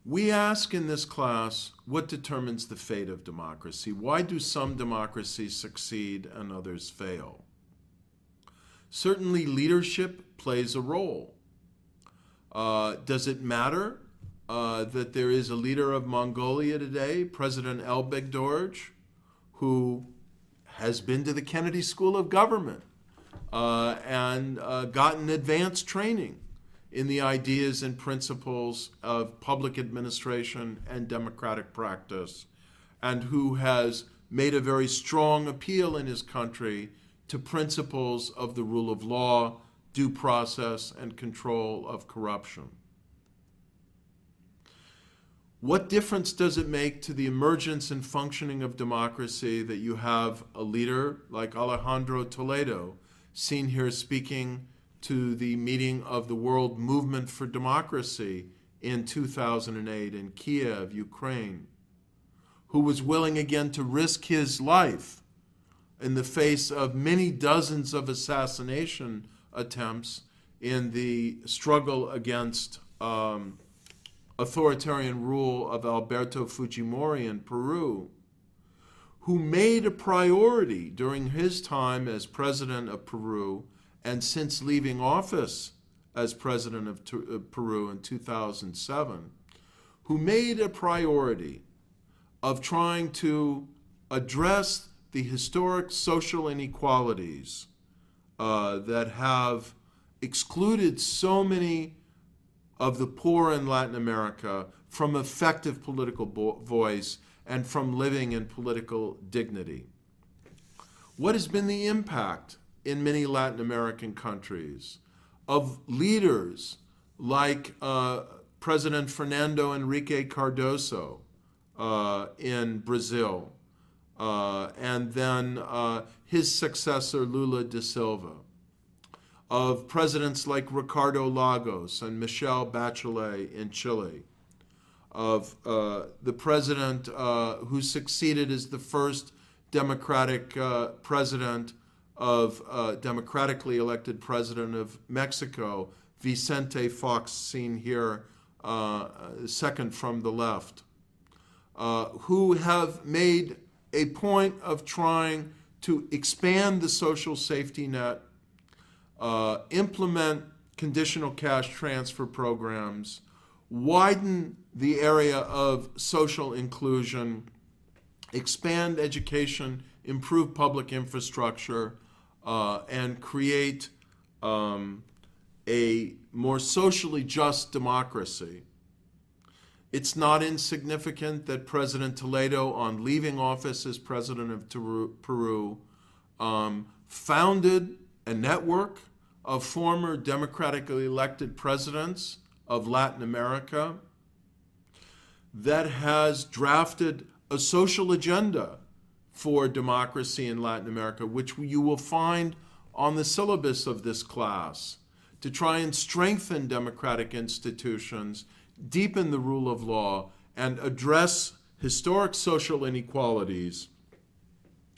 We ask in this class, what determines the fate of democracy? Why do some democracies succeed and others fail? Certainly leadership plays a role. Does it matter that there is a leader of Mongolia today, President Elbegdorj, who has been to the Kennedy School of Government and gotten advanced training in the ideas and principles of public administration and democratic practice, and who has made a very strong appeal in his country to principles of the rule of law, due process, and control of corruption? What difference does it make to the emergence and functioning of democracy that you have a leader like Alejandro Toledo, seen here speaking to the meeting of the World Movement for Democracy in 2008 in Kiev, Ukraine, who was willing again to risk his life in the face of many dozens of assassination attempts in the struggle against authoritarian rule of Alberto Fujimori in Peru, who made a priority during his time as president of Peru and since leaving office as president of Peru in 2007, who made a priority of trying to address the historic social inequalities that have excluded so many of the poor in Latin America from effective political voice and from living in political dignity. What has been the impact in many Latin American countries of leaders like President Fernando Henrique Cardoso in Brazil, and then his successor Lula da Silva, of presidents like Ricardo Lagos and Michelle Bachelet in Chile, of the president who succeeded as the first democratic president of democratically elected president of Mexico, Vicente Fox, seen here second from the left, who have made a point of trying to expand the social safety net, implement conditional cash transfer programs, widen the area of social inclusion, expand education, improve public infrastructure, and create a more socially just democracy. It's not insignificant that President Toledo, on leaving office as president of Peru, founded a network of former democratically elected presidents of Latin America that has drafted a social agenda for democracy in Latin America, which you will find on the syllabus of this class, to try and strengthen democratic institutions, deepen the rule of law, and address historic social inequalities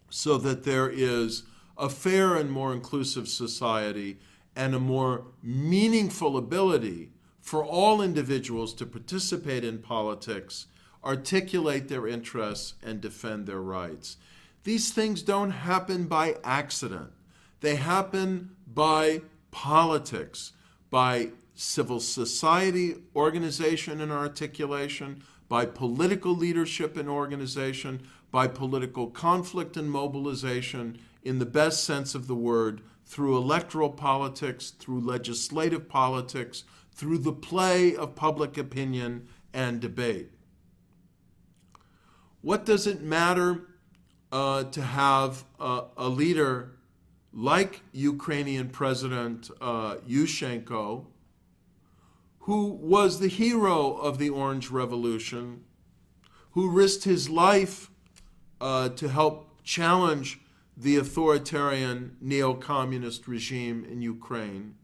so that there is a fair and more inclusive society and a more meaningful ability for all individuals to participate in politics, articulate their interests, and defend their rights. These things don't happen by accident. They happen by politics, by civil society organization and articulation, by political leadership and organization, by political conflict and mobilization, in the best sense of the word, through electoral politics, through legislative politics, through the play of public opinion and debate. What does it matter to have a leader like Ukrainian President Yushchenko, who was the hero of the Orange Revolution, who risked his life to help challenge the authoritarian neo-communist regime in Ukraine,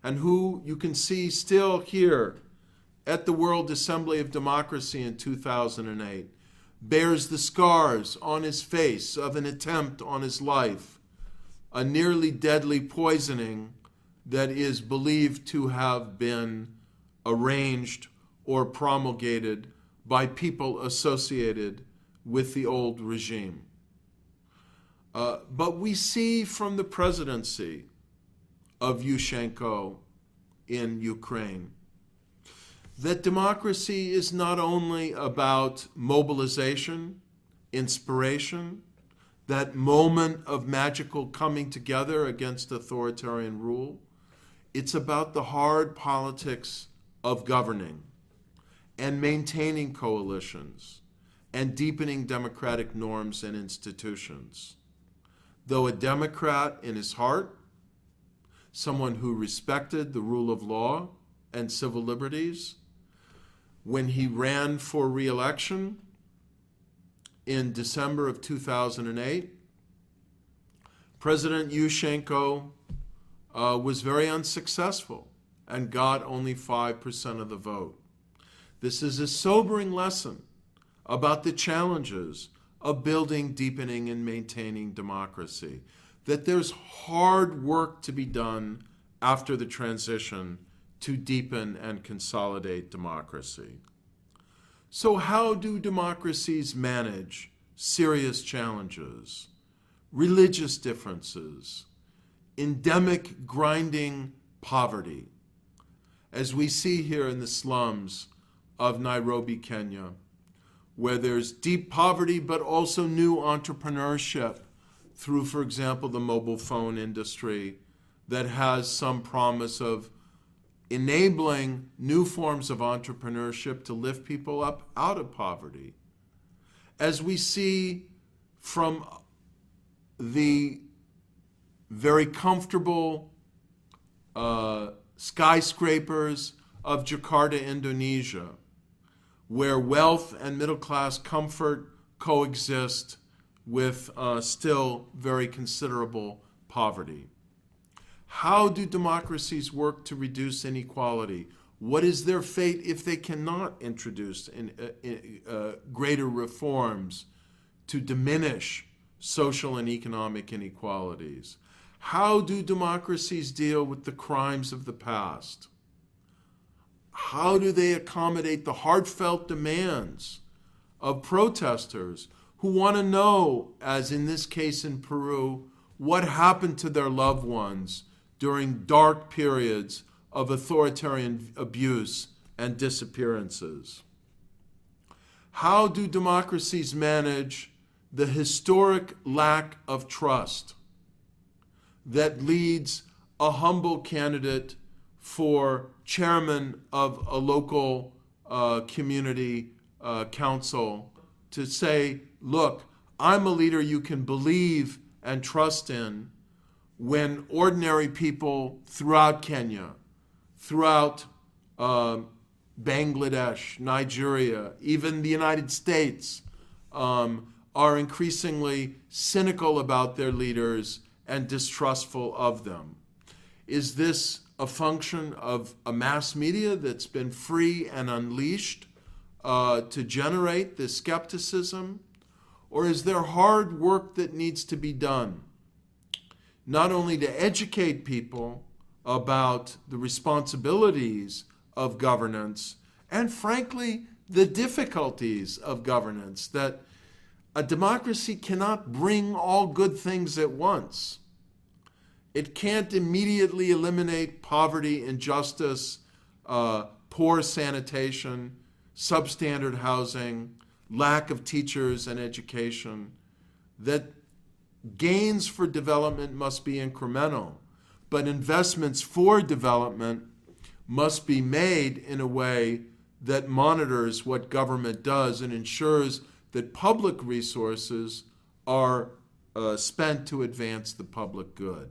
and who you can see still here at the World Assembly of Democracy in 2008, bears the scars on his face of an attempt on his life, a nearly deadly poisoning that is believed to have been arranged or promulgated by people associated with the old regime. But we see from the presidency of Yushchenko in Ukraine that democracy is not only about mobilization, inspiration, that moment of magical coming together against authoritarian rule. It's about the hard politics of governing and maintaining coalitions and deepening democratic norms and institutions. Though a Democrat in his heart, someone who respected the rule of law and civil liberties, when he ran for re-election in December of 2008, President Yushchenko was very unsuccessful and got only 5% of the vote. This is a sobering lesson about the challenges of building, deepening, and maintaining democracy, that there's hard work to be done after the transition to deepen and consolidate democracy. So how do democracies manage serious challenges, religious differences, endemic grinding poverty, as we see here in the slums of Nairobi, Kenya, where there's deep poverty but also new entrepreneurship through, for example, the mobile phone industry that has some promise of enabling new forms of entrepreneurship to lift people up out of poverty. As we see from the very comfortable skyscrapers of Jakarta, Indonesia, where wealth and middle-class comfort coexist with still very considerable poverty. How do democracies work to reduce inequality? What is their fate if they cannot introduce greater reforms to diminish social and economic inequalities? How do democracies deal with the crimes of the past? How do they accommodate the heartfelt demands of protesters who want to know, as in this case in Peru, what happened to their loved ones during dark periods of authoritarian abuse and disappearances? How do democracies manage the historic lack of trust that leads a humble candidate for chairman of a local community council to say, look, I'm a leader you can believe and trust in, when ordinary people throughout Kenya, throughout Bangladesh, Nigeria, even the United States, are increasingly cynical about their leaders and distrustful of them? Is this a function of a mass media that's been free and unleashed to generate this skepticism? Or is there hard work that needs to be done, not only to educate people about the responsibilities of governance and, frankly, the difficulties of governance, that a democracy cannot bring all good things at once. It can't immediately eliminate poverty, injustice, poor sanitation, substandard housing, lack of teachers and education. That gains for development must be incremental, but investments for development must be made in a way that monitors what government does and ensures that public resources are spent to advance the public good.